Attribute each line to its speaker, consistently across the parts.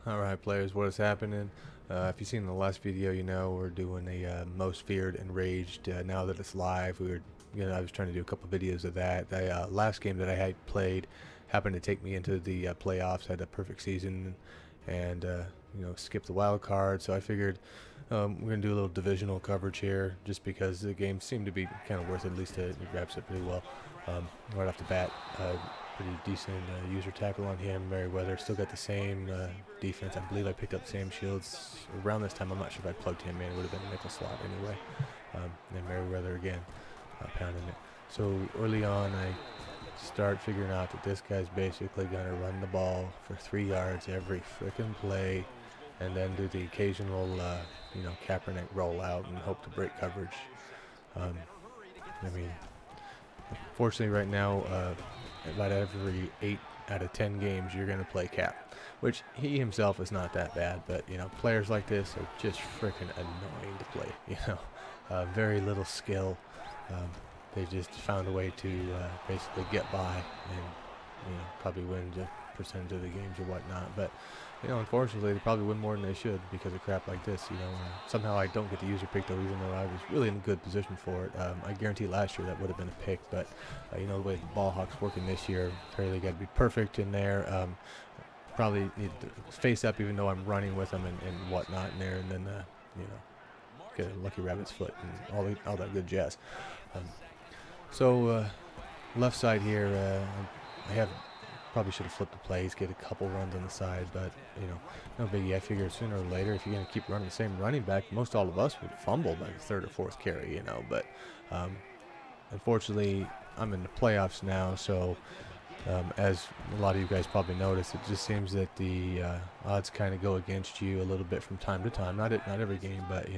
Speaker 1: Alright players, what is happening? If you've seen the last video, you know we're doing a most feared enraged. Now that it's live, I was trying to do a couple videos of that. The last game that I had played happened to take me into the playoffs. Had a perfect season, and skipped the wild card. So I figured we're gonna do a little divisional coverage here, just because the game seemed to be kind of worth it. At least it wraps it pretty well right off the bat. Pretty decent user tackle on him. Merriweather still got the same defense. I believe I picked up the same shields around this time. I'm not sure if I plugged him in. It would have been a nickel slot anyway. And Merriweather again pounding it. So early on, I start figuring out that this guy's basically going to run the ball for 3 yards every freaking play, and then do the occasional, Kaepernick rollout and hope to break coverage. Fortunately, right now, about every 8 out of 10 games, you're going to play Cap, which he himself is not that bad, but players like this are just freaking annoying to play. Very little skill. They just found a way to basically get by and probably win the percentage of the games or whatnot. But unfortunately, they probably win more than they should because of crap like this. Somehow I don't get the user pick though, even though I was really in a good position for it. I guarantee last year that would have been a pick, but the way the ball hawk's working this year, apparently got to be perfect in there. Probably need to face up, even though I'm running with them and whatnot in there, and then get a lucky rabbit's foot and all that good jazz. So left side here, I probably should have flipped the plays, get a couple runs on the side, but no biggie. I figure sooner or later, if you're going to keep running the same running back, most all of us would fumble by the third or fourth carry, but unfortunately I'm in the playoffs now, so as a lot of you guys probably noticed, it just seems that the odds kind of go against you a little bit from time to time. Not every game, but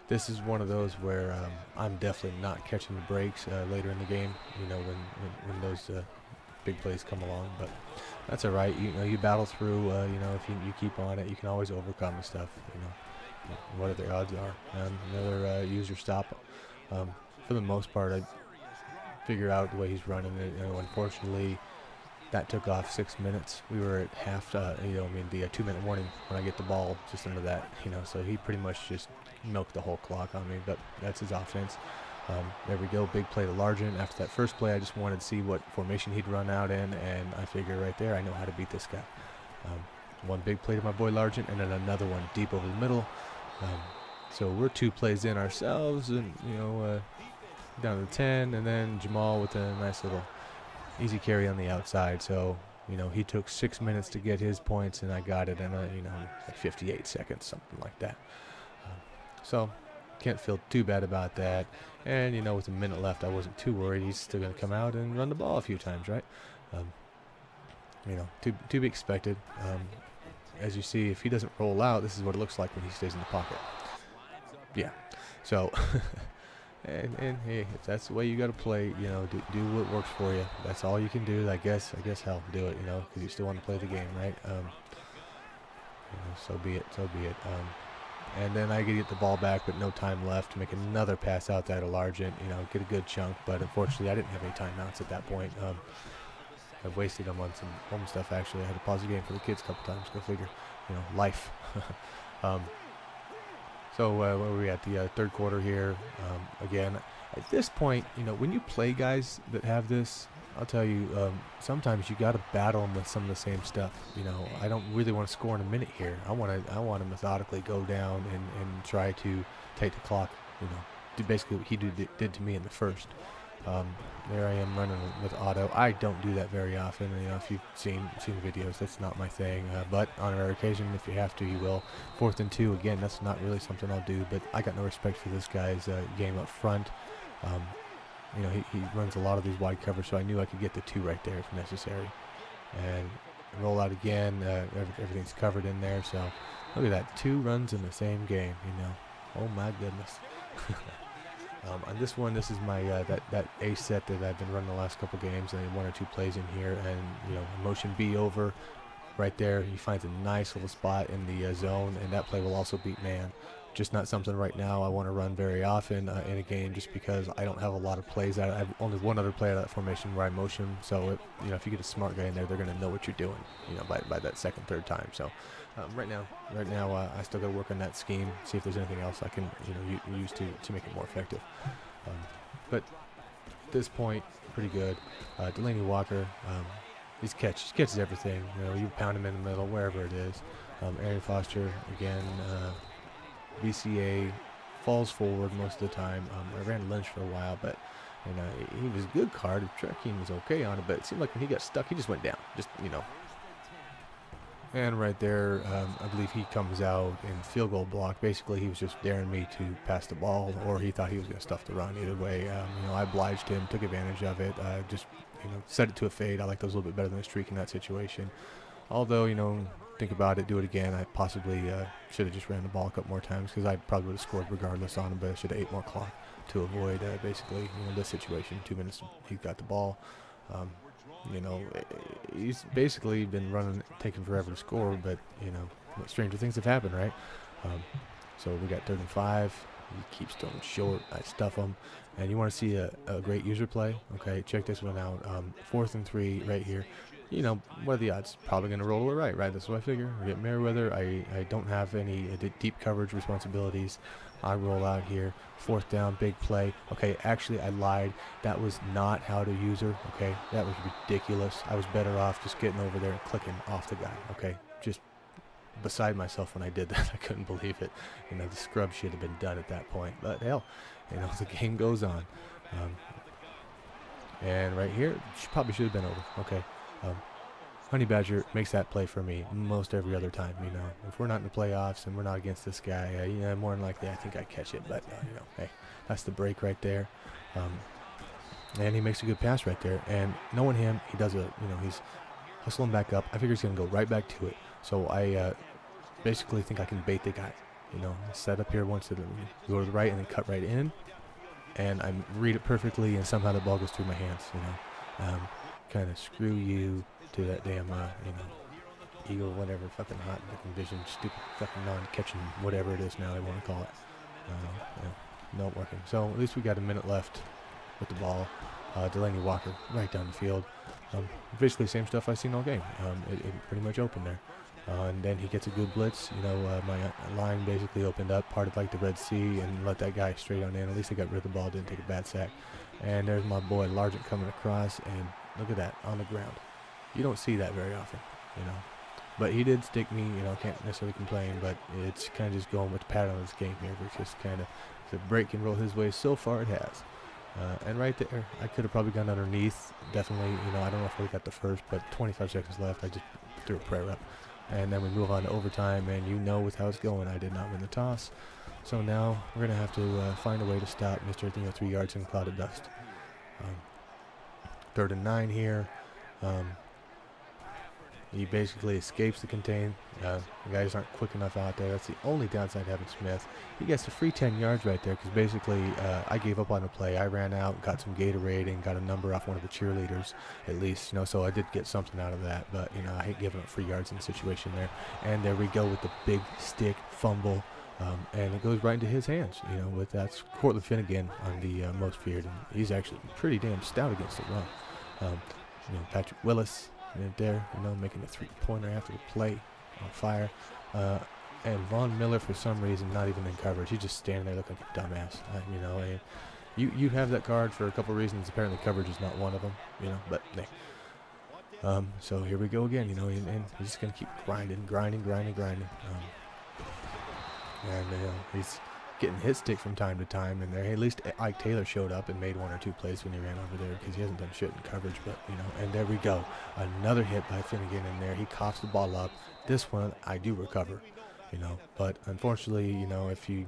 Speaker 1: this is one of those where I'm definitely not catching the breaks later in the game. When those big plays come along, but that's all right. You battle through. If you keep on it, you can always overcome the stuff. What the odds are. Another user stop. For the most part, I figure out the way he's running it. Unfortunately, that took off 6 minutes. We were at half. The 2-minute warning when I get the ball just under that. So he pretty much just milked the whole clock on me. But that's his offense. There we go, big play to Largent. After that first play, I just wanted to see what formation he'd run out in, and I figure right there, I know how to beat this guy. One big play to my boy Largent, and then another one deep over the middle. So we're 2 plays in ourselves, and down to 10, and then Jamal with a nice little easy carry on the outside. So he took 6 minutes to get his points, and I got it in like 58 seconds, something like that. So can't feel too bad about that. And with a minute left, I wasn't too worried. He's still going to come out and run the ball a few times, right? To be expected. As you see, if he doesn't roll out, this is what it looks like when he stays in the pocket. Yeah. So and hey, if that's the way you got to play, do what works for you. That's all you can do. I guess hell, do it, because you still want to play the game, right? So be it. And then I get the ball back with no time left to make another pass out there to Largent, get a good chunk. But unfortunately, I didn't have any timeouts at that point. I've wasted them on some home stuff, actually. I had to pause the game for the kids a couple times. Go figure. Life. So where are we at? The third quarter here. Again, at this point, when you play guys that have this, I'll tell you, sometimes you got to battle them with some of the same stuff. I don't really want to score in a minute here. I want to methodically go down and try to take the clock. Do basically what he did to me in the first. There I am running with auto. I don't do that very often. If you've seen the videos, that's not my thing. But on a rare occasion, if you have to, you will. 4th and 2, again, that's not really something I'll do. But I got no respect for this guy's game up front. He runs a lot of these wide covers, so I knew I could get the 2 right there if necessary. And roll out again. Everything's covered in there. So look at that, 2 runs in the same game. Oh my goodness. On this one, this is my that A set that I've been running the last couple games, and 1 or 2 plays in here, and motion B over right there. He finds a nice little spot in the zone, and that play will also beat man. just not something right now I want to run very often in a game, just because I don't have a lot of plays. I have only one other play out of that formation where I motion. So if you get a smart guy in there, they're going to know what you're doing, by that second, third time. So right now, I still got to work on that scheme, see if there's anything else I can use to make it more effective. But at this point, pretty good. Delaney Walker, he catches everything. You pound him in the middle, wherever it is. Arian Foster again. VCA falls forward most of the time. I ran Lynch for a while, but he was a good card. The tracking was okay on it, but it seemed like when he got stuck, he just went down. And right there, I believe he comes out in field goal block. Basically, he was just daring me to pass the ball, or he thought he was going to stuff the run. Either way, I obliged him, took advantage of it. Just set it to a fade. I like those a little bit better than a streak in that situation. Although, think about it, do it again. I possibly should have just ran the ball a couple more times, because I probably would have scored regardless on him, but I should have ate more clock to avoid basically this situation. 2 minutes, he got the ball. He's basically been running, taking forever to score, but stranger things have happened, right? So we got 3rd and 5. He keeps throwing short. I stuff him, and you want to see a great user play? Okay, check this one out. 4th and 3 right here. What are the odds? Probably going to roll to the right? That's what I figure. We get Merriweather. I don't have any deep coverage responsibilities. I roll out here. 4th down, big play. Okay, actually, I lied. That was not how to use her. Okay, that was ridiculous. I was better off just getting over there and clicking off the guy. Okay, just beside myself when I did that. I couldn't believe it. The scrub should have been done at that point. But hell, the game goes on. And right here, probably should have been over. Okay. Honey Badger makes that play for me most every other time. If we're not in the playoffs and we're not against this guy, more than likely I think I catch it. But hey, that's the break right there. And he makes a good pass right there. And knowing him, he does he's hustling back up. I figure he's gonna go right back to it. So I basically think I can bait the guy. Set up here once to go to the right and then cut right in, and I read it perfectly, and somehow the ball goes through my hands. Kind of screw you to that damn eagle, whatever, fucking hot fucking vision, stupid fucking non-catching, whatever it is now they want to call it. Not working. So at least we got a minute left with the ball. Delaney Walker right down the field. Basically same stuff I've seen all game. It pretty much opened there. And then he gets a good blitz. My line basically opened up, parted like the Red Sea, and let that guy straight on in. At least I got rid of the ball, didn't take a bad sack. And there's my boy Largent coming across, and look at that, on the ground. You don't see that very often, But he did stick me, can't necessarily complain, but it's kind of just going with the pattern of this game here, which is kind of, the break can roll his way. So far it has. And right there, I could have probably gone underneath. Definitely, I don't know if we got the first, but 25 seconds left. I just threw a prayer up. And then we move on to overtime, and with how it's going, I did not win the toss. So now we're going to have to find a way to stop Mr. 3 yards in cloud of dust. 3rd and 9 here. He basically escapes the contain. The guys aren't quick enough out there. That's the only downside having Smith. He gets a free 10 yards right there, because basically I gave up on the play. I ran out, got some Gatorade, and got a number off one of the cheerleaders, at least. So I did get something out of that. But I hate giving up free yards in the situation there. And there we go with the big stick fumble. And it goes right into his hands. With that's Cortland Finnegan on the most feared. And he's actually pretty damn stout against the run. Patrick Willis there, making a 3-pointer after the play on fire. And Von Miller, for some reason, not even in coverage. He's just standing there looking like a dumbass. And you have that card for a couple reasons. Apparently coverage is not one of them, but hey. So here we go again, and he's just going to keep grinding. And he's getting hit stick from time to time, and there at least Ike Taylor showed up and made 1 or 2 plays when he ran over there, because he hasn't done shit in coverage. But and there we go, another hit by Finnegan in there. He coughs the ball up. This one I do recover, but unfortunately, if you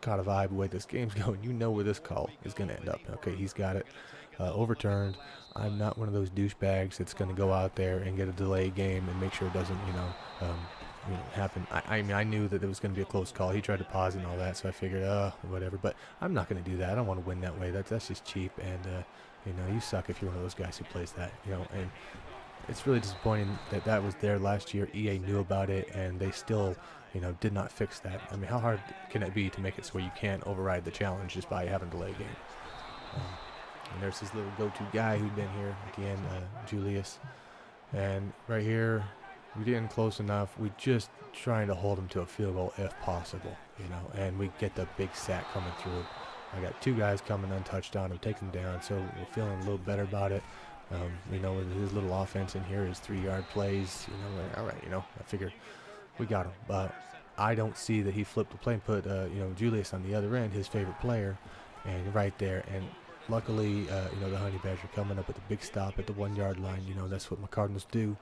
Speaker 1: caught a vibe the way this game's going, where this call is going to end up. Okay, he's got it overturned. I'm not one of those douchebags that's going to go out there and get a delay game and make sure it doesn't happen. I knew that it was going to be a close call. He tried to pause and all that, so I figured, whatever. But I'm not going to do that. I don't want to win that way. That's just cheap. And you suck if you're one of those guys who plays that. And it's really disappointing that that was there last year. EA knew about it, and they still, did not fix that. I mean, how hard can it be to make it so where you can't override the challenge just by having a delay game? Um, and there's this little go-to guy who'd been here again, Julius. And right here, we getting close enough. We just trying to hold him to a field goal if possible, and we get the big sack coming through. I got 2 guys coming untouched on him, taking him down, so we're feeling a little better about it. With his little offense in here, his 3-yard plays, all right, I figured we got him. But I don't see that he flipped the play and put, Julius on the other end, his favorite player, and right there. And luckily, the Honey Badger coming up with a big stop at the 1-yard line. That's what my Cardinals do.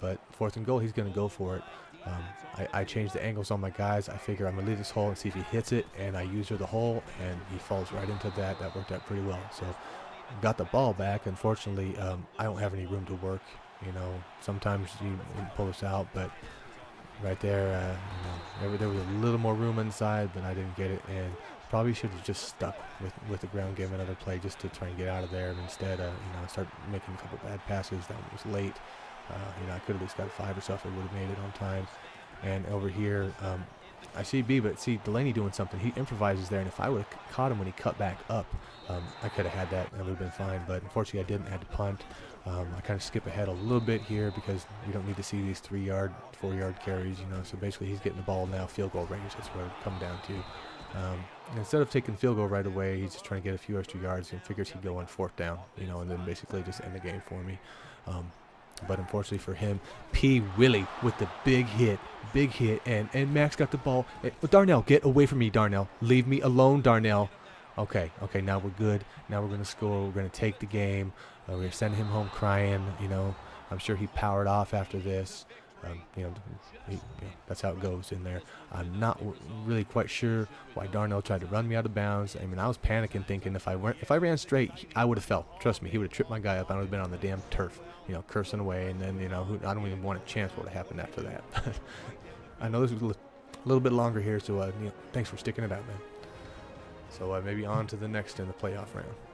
Speaker 1: But 4th and goal, he's going to go for it. I changed the angles on my guys. I figure I'm going to leave this hole and see if he hits it, and I use the hole, and he falls right into that. That worked out pretty well. So got the ball back. Unfortunately, I don't have any room to work. Sometimes you pull this out, but right there, there was a little more room inside, but I didn't get it, and probably should have just stuck with the ground game another play just to try and get out of there. And instead, start making a couple bad passes. That was late. I could have at least got a 5 or so if I would have made it on time. And over here, I see B, but see Delaney doing something. He improvises there, and if I would have caught him when he cut back up, I could have had that, and it would have been fine. But unfortunately, I didn't. I had to punt. I kind of skip ahead a little bit here because we don't need to see these 3-yard, 4-yard carries, So basically, he's getting the ball now, field goal range. That's where it come down to. Instead of taking field goal right away, he's just trying to get a few extra yards and figures he'd go on 4th down, and then basically just end the game for me. But unfortunately for him, P. Willie with the big hit, and Max got the ball. Darnell, get away from me, Darnell. Leave me alone, Darnell. Okay, now we're good. Now we're going to score. We're going to take the game. We're going to send him home crying, I'm sure he powered off after this. That's how it goes in there. I'm not really quite sure why Darnell tried to run me out of bounds. I mean, I was panicking, thinking if I ran straight, I would have fell. Trust me, he would have tripped my guy up. I would have been on the damn turf, cursing away. And then, I don't even want a chance what would have happened after that. I know this was a little bit longer here, so thanks for sticking it out, man. So maybe on to the next in the playoff round.